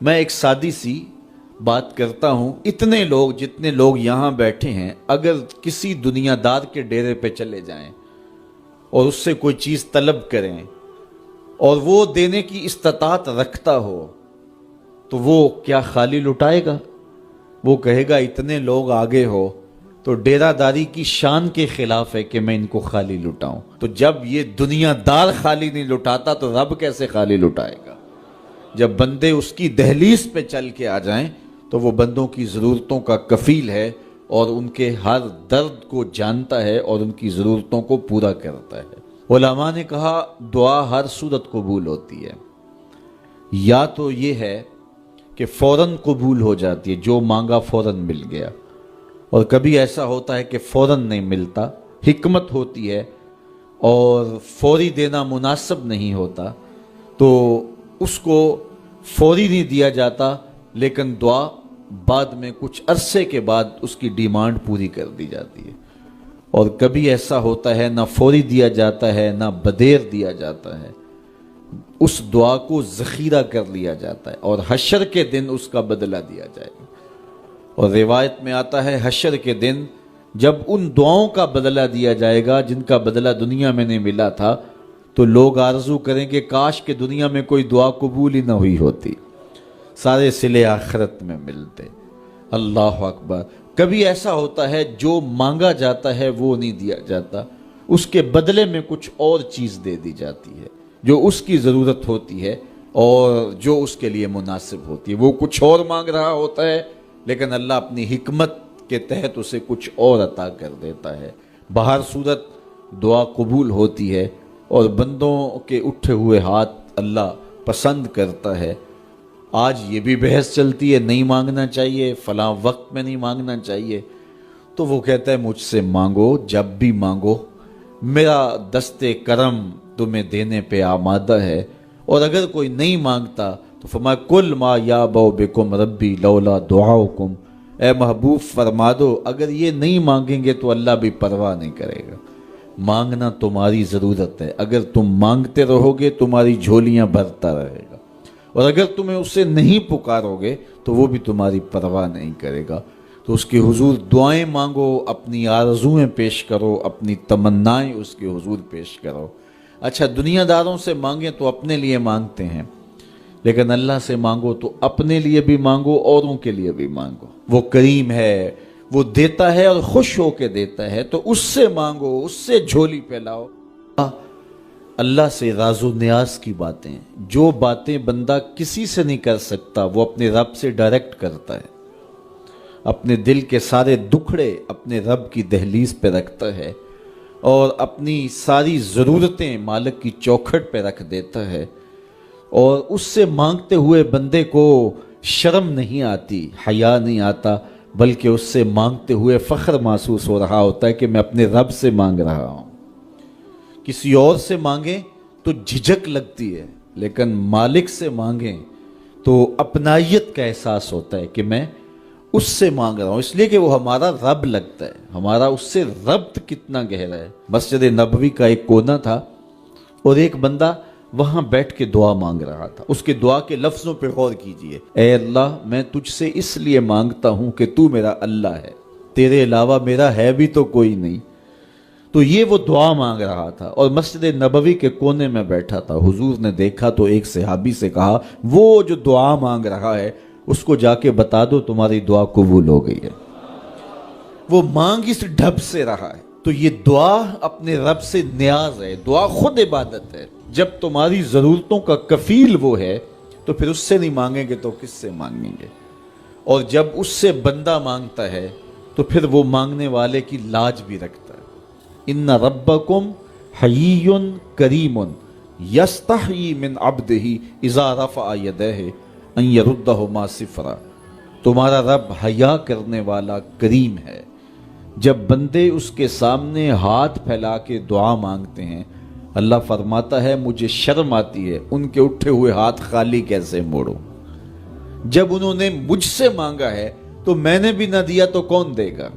میں ایک سادی سی بات کرتا ہوں، اتنے لوگ جتنے لوگ یہاں بیٹھے ہیں اگر کسی دنیا دار کے ڈیرے پہ چلے جائیں اور اس سے کوئی چیز طلب کریں اور وہ دینے کی استطاعت رکھتا ہو تو وہ کیا خالی لٹائے گا؟ وہ کہے گا اتنے لوگ آگے ہو تو ڈیرہ داری کی شان کے خلاف ہے کہ میں ان کو خالی لٹاؤں۔ تو جب یہ دنیا دار خالی نہیں لٹاتا تو رب کیسے خالی لٹائے گا؟ جب بندے اس کی دہلیز پہ چل کے آ جائیں تو وہ بندوں کی ضرورتوں کا کفیل ہے اور ان کے ہر درد کو جانتا ہے اور ان کی ضرورتوں کو پورا کرتا ہے۔ علماء نے کہا دعا ہر صورت قبول ہوتی ہے، یا تو یہ ہے کہ فوراً قبول ہو جاتی ہے، جو مانگا فوراً مل گیا، اور کبھی ایسا ہوتا ہے کہ فوراً نہیں ملتا، حکمت ہوتی ہے اور فوری دینا مناسب نہیں ہوتا تو اس کو فوری نہیں دیا جاتا، لیکن دعا بعد میں کچھ عرصے کے بعد اس کی ڈیمانڈ پوری کر دی جاتی ہے۔ اور کبھی ایسا ہوتا ہے نہ فوری دیا جاتا ہے نہ بدیر دیا جاتا ہے، اس دعا کو ذخیرہ کر لیا جاتا ہے اور حشر کے دن اس کا بدلہ دیا جائے گا۔ اور روایت میں آتا ہے حشر کے دن جب ان دعاؤں کا بدلہ دیا جائے گا جن کا بدلہ دنیا میں نہیں ملا تھا تو لوگ آرزو کریں کہ کاش کہ دنیا میں کوئی دعا قبول ہی نہ ہوئی ہوتی، سارے صلے آخرت میں ملتے۔ اللہ اکبر۔ کبھی ایسا ہوتا ہے جو مانگا جاتا ہے وہ نہیں دیا جاتا، اس کے بدلے میں کچھ اور چیز دے دی جاتی ہے جو اس کی ضرورت ہوتی ہے اور جو اس کے لیے مناسب ہوتی ہے۔ وہ کچھ اور مانگ رہا ہوتا ہے لیکن اللہ اپنی حکمت کے تحت اسے کچھ اور عطا کر دیتا ہے۔ بہر صورت دعا قبول ہوتی ہے اور بندوں کے اٹھے ہوئے ہاتھ اللہ پسند کرتا ہے۔ آج یہ بھی بحث چلتی ہے نہیں مانگنا چاہیے، فلاں وقت میں نہیں مانگنا چاہیے، تو وہ کہتا ہے مجھ سے مانگو جب بھی مانگو، میرا دست کرم تمہیں دینے پہ آمادہ ہے۔ اور اگر کوئی نہیں مانگتا تو فرمایا کل ما یابو بکم ربی لولا دعاؤکم، اے محبوب فرما دو اگر یہ نہیں مانگیں گے تو اللہ بھی پرواہ نہیں کرے گا۔ مانگنا تمہاری ضرورت ہے، اگر تم مانگتے رہو گے تمہاری جھولیاں بھرتا رہے گا، اور اگر تمہیں اسے نہیں پکارو گے تو وہ بھی تمہاری پرواہ نہیں کرے گا۔ تو اس کے حضور دعائیں مانگو، اپنی آرزویں پیش کرو، اپنی تمنائیں اس کے حضور پیش کرو۔ اچھا دنیا داروں سے مانگیں تو اپنے لیے مانگتے ہیں، لیکن اللہ سے مانگو تو اپنے لیے بھی مانگو، اوروں کے لیے بھی مانگو۔ وہ کریم ہے، وہ دیتا ہے اور خوش ہو کے دیتا ہے، تو اس سے مانگو، اس سے جھولی پھیلاؤ۔ اللہ سے راز و نیاز کی باتیں، جو باتیں بندہ کسی سے نہیں کر سکتا وہ اپنے رب سے ڈائریکٹ کرتا ہے، اپنے دل کے سارے دکھڑے اپنے رب کی دہلیز پہ رکھتا ہے اور اپنی ساری ضرورتیں مالک کی چوکھٹ پہ رکھ دیتا ہے، اور اس سے مانگتے ہوئے بندے کو شرم نہیں آتی، حیا نہیں آتا، بلکہ اس سے مانگتے ہوئے فخر محسوس ہو رہا ہوتا ہے کہ میں اپنے رب سے مانگ رہا ہوں۔ کسی اور سے مانگیں تو جھجک لگتی ہے، لیکن مالک سے مانگیں تو اپنائیت کا احساس ہوتا ہے کہ میں اس سے مانگ رہا ہوں، اس لیے کہ وہ ہمارا رب لگتا ہے، ہمارا اس سے ربط کتنا گہرا ہے۔ مسجد نبوی کا ایک کونا تھا اور ایک بندہ وہاں بیٹھ کے دعا مانگ رہا تھا۔ اس کے دعا کے لفظوں پہ غور کیجئے، اے اللہ میں تجھ سے اس لیے مانگتا ہوں کہ تو میرا اللہ ہے، تیرے علاوہ میرا ہے بھی تو کوئی نہیں۔ تو یہ وہ دعا مانگ رہا تھا اور مسجد نبوی کے کونے میں بیٹھا تھا۔ حضور نے دیکھا تو ایک صحابی سے کہا وہ جو دعا مانگ رہا ہے اس کو جا کے بتا دو تمہاری دعا قبول ہو گئی ہے۔ وہ مانگ اس ڈھب سے رہا ہے۔ تو یہ دعا اپنے رب سے نیاز ہے، دعا خود عبادت ہے۔ جب تمہاری ضرورتوں کا کفیل وہ ہے تو پھر اس سے نہیں مانگیں گے تو کس سے مانگیں گے؟ اور جب اس سے بندہ مانگتا ہے تو پھر وہ مانگنے والے کی لاج بھی رکھتا ہے۔ ان ربکم حیی کریم یستحیی من عبدہ اذا رفع یدہ ان یردہما صفرا۔ تمہارا رب حیا کرنے والا کریم ہے، جب بندے اس کے سامنے ہاتھ پھیلا کے دعا مانگتے ہیں اللہ فرماتا ہے مجھے شرم آتی ہے ان کے اٹھے ہوئے ہاتھ خالی کیسے موڑوں۔ جب انہوں نے مجھ سے مانگا ہے تو میں نے بھی نہ دیا تو کون دے گا؟